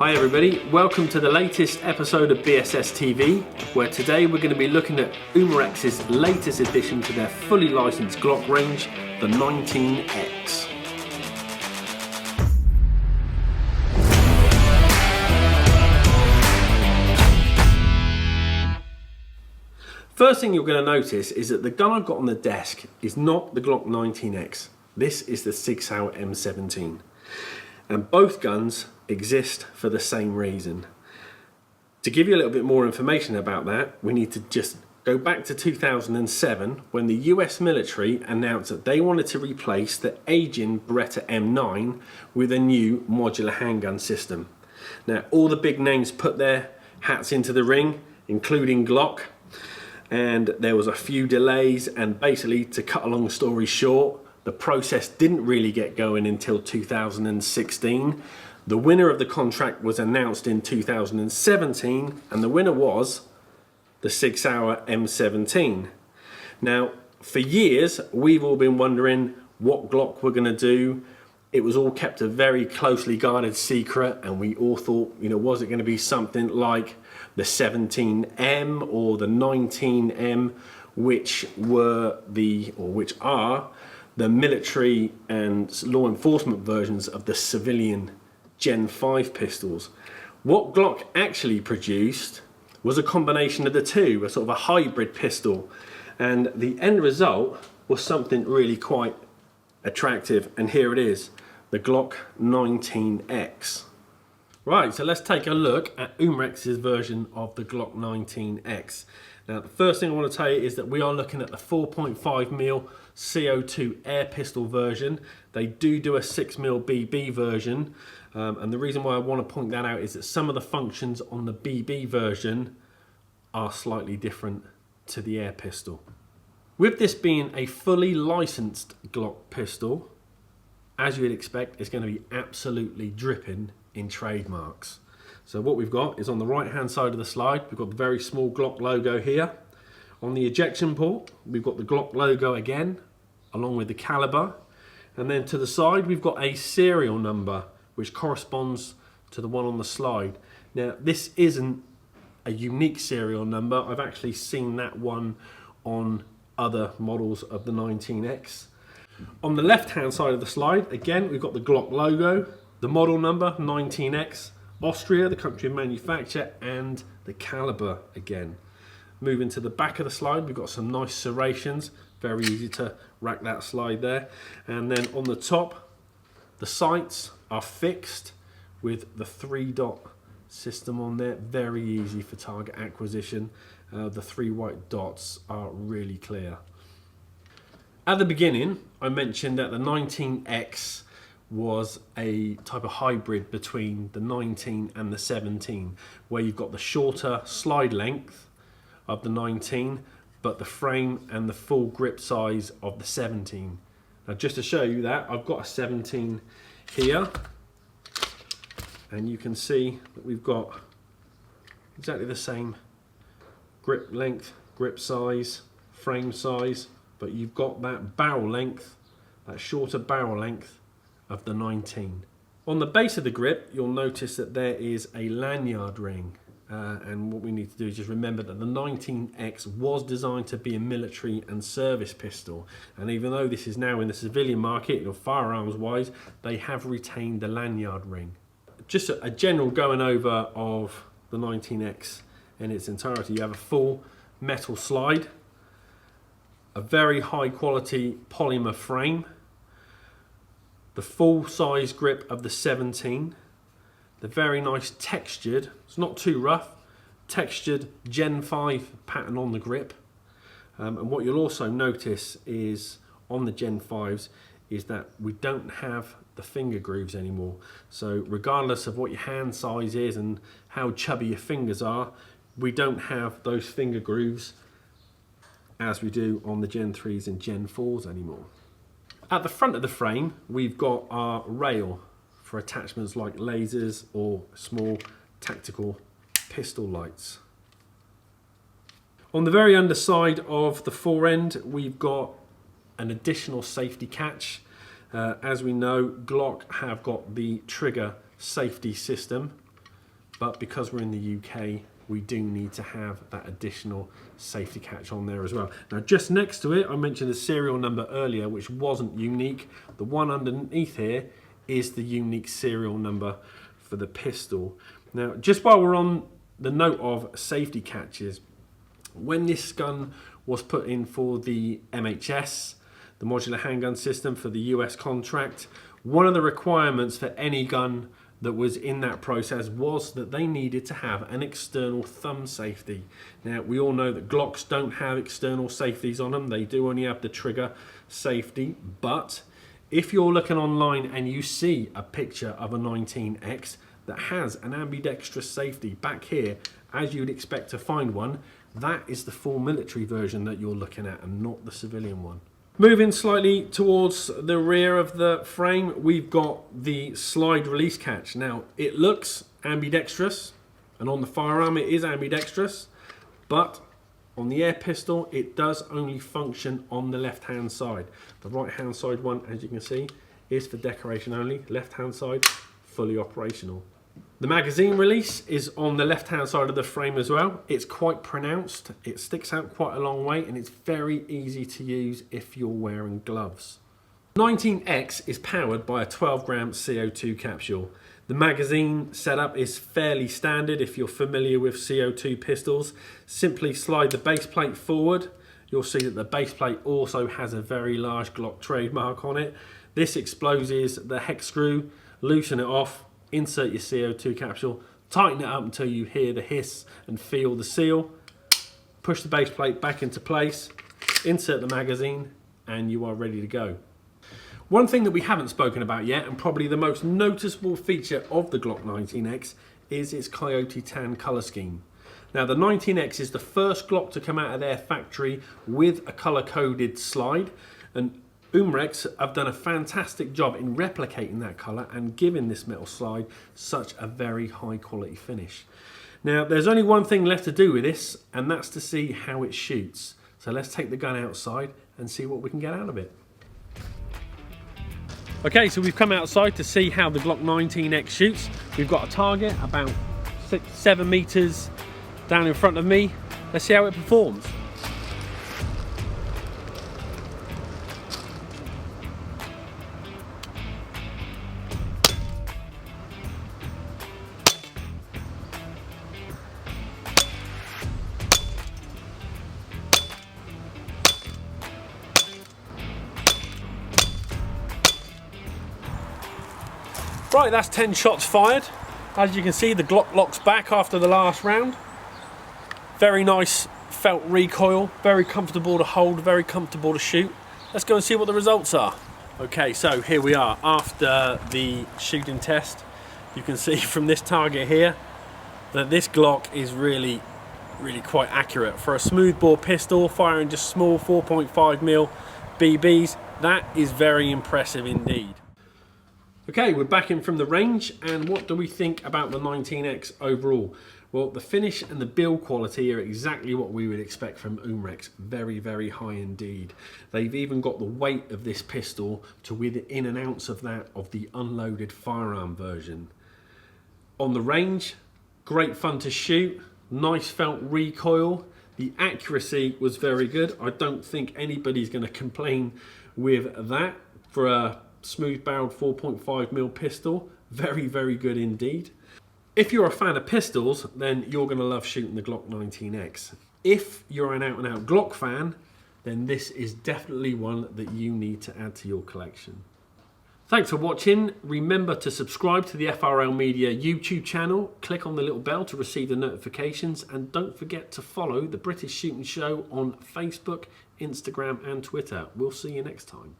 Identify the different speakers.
Speaker 1: Hi everybody, welcome to the latest episode of BSS TV, where today we're going to be looking at Umerex's latest addition to their fully licensed Glock range, the 19X. First thing you're going to notice is that the gun I've got on the desk is not the Glock 19X. This is the SIG Sauer M17. And both guns exist for the same reason. To give you a little bit more information about that, we need to just go back to 2007 when the US military announced that they wanted to replace the aging Beretta M9 with a new modular handgun system. Now, all the big names put their hats into the ring, including Glock, and there was a few delays, and basically, to cut a long story short, the process didn't really get going until 2016. The winner of the contract was announced in 2017, and the winner was the SIG Sauer M17. Now, for years, we've all been wondering what Glock were going to do. It was all kept a very closely guarded secret, and we all thought, was it going to be something like the 17M or the 19M, which are the military and law enforcement versions of the civilian Gen 5 pistols. What Glock actually produced was a combination of the two, a sort of a hybrid pistol, and the end result was something really quite attractive, and here it is, the Glock 19X. Right, so let's take a look at Umerex's version of the Glock 19X. Now, the first thing I want to tell you is that we are looking at the 4.5mm CO2 air pistol version. They do a 6mm BB version, and the reason why I want to point that out is that some of the functions on the BB version are slightly different to the air pistol. With this being a fully licensed Glock pistol, as you'd expect, it's going to be absolutely dripping in trademarks. So what we've got is on the right hand side of the slide, we've got the very small Glock logo here. On the ejection port, we've got the Glock logo again, along with the caliber. And then to the side, we've got a serial number, which corresponds to the one on the slide. Now, this isn't a unique serial number. I've actually seen that one on other models of the 19X. On the left-hand side of the slide, again, we've got the Glock logo, the model number, 19X, Austria, the country of manufacture, and the caliber again. Moving to the back of the slide, we've got some nice serrations, very easy to rack that slide there. And then on the top, the sights are fixed with the 3-dot system on there, very easy for target acquisition. The 3 white dots are really clear. At the beginning, I mentioned that the 19X was a type of hybrid between the 19 and the 17, where you've got the shorter slide length of the 19, but the frame and the full grip size of the 17. Now, just to show you that, I've got a 17 here, and you can see that we've got exactly the same grip length, grip size, frame size, but you've got that barrel length, that shorter barrel length of the 19. On the base of the grip, you'll notice that there is a lanyard ring, and what we need to do is just remember that the 19X was designed to be a military and service pistol, and even though this is now in the civilian market, firearms wise, they have retained the lanyard ring. Just a general going over of the 19X in its entirety. You have a full metal slide, a very high quality polymer frame, the full size grip of the 17, the very nice textured, it's not too rough, textured Gen 5 pattern on the grip. And what you'll also notice is on the Gen 5s is that we don't have the finger grooves anymore. So regardless of what your hand size is and how chubby your fingers are, we don't have those finger grooves as we do on the Gen 3s and Gen 4s anymore. At the front of the frame, we've got our rail for attachments like lasers or small tactical pistol lights. On the very underside of the fore end, we've got an additional safety catch. As we know, Glock have got the trigger safety system, but because we're in the UK, we do need to have that additional safety catch on there as well. Now, just next to it, I mentioned the serial number earlier, which wasn't unique. The one underneath here is the unique serial number for the pistol. Now, just while we're on the note of safety catches, when this gun was put in for the MHS, the modular handgun system for the US contract, one of the requirements for any gun that was in that process was that they needed to have an external thumb safety. Now, we all know that Glocks don't have external safeties on them. They do only have the trigger safety. But if you're looking online and you see a picture of a 19X that has an ambidextrous safety back here, as you'd expect to find one, that is the full military version that you're looking at and not the civilian one. Moving slightly towards the rear of the frame, we've got the slide release catch. Now, it looks ambidextrous, and on the firearm it is ambidextrous, but on the air pistol it does only function on the left hand side. The right hand side one, as you can see, is for decoration only. Left hand side, fully operational. The magazine release is on the left hand side of the frame as well. It's quite pronounced, it sticks out quite a long way, and it's very easy to use if you're wearing gloves. 19X is powered by a 12-gram CO2 capsule. The magazine setup is fairly standard if you're familiar with CO2 pistols. Simply slide the base plate forward. You'll see that the base plate also has a very large Glock trademark on it. This exposes the hex screw, loosen it off, insert your CO2 capsule, tighten it up until you hear the hiss and feel the seal, push the base plate back into place, insert the magazine, and you are ready to go. One thing that we haven't spoken about yet, and probably the most noticeable feature of the Glock 19X, is its Coyote Tan colour scheme. Now, the 19X is the first Glock to come out of their factory with a colour-coded slide, and Umrex have done a fantastic job in replicating that colour and giving this metal slide such a very high quality finish. Now, there's only one thing left to do with this, and that's to see how it shoots. So let's take the gun outside and see what we can get out of it. Okay, so we've come outside to see how the Glock 19X shoots. We've got a target about 6-7 meters down in front of me. Let's see how it performs. Right, that's 10 shots fired. As you can see, the Glock locks back after the last round. Very nice felt recoil, very comfortable to hold, very comfortable to shoot. Let's go and see what the results are. Okay, so here we are after the shooting test. You can see from this target here that this Glock is really quite accurate. For a smoothbore pistol, firing just small 4.5mm BBs, that is very impressive indeed. Okay, we're back in from the range, and what do we think about the 19X overall? Well, the finish and the build quality are exactly what we would expect from Umrex. Very high indeed. They've even got the weight of this pistol to within an ounce of that of the unloaded firearm version. On the range, great fun to shoot, nice felt recoil. The accuracy was very good. I don't think anybody's going to complain with that for a smooth barreled 4.5mm pistol. Very good indeed. If you're a fan of pistols, then you're going to love shooting the Glock 19X. If you're an out and out Glock fan, then this is definitely one that you need to add to your collection. Thanks for watching. Remember to subscribe to the FRL Media YouTube channel, click on the little bell to receive the notifications, and don't forget to follow the British Shooting Show on Facebook, Instagram and Twitter. We'll see you next time.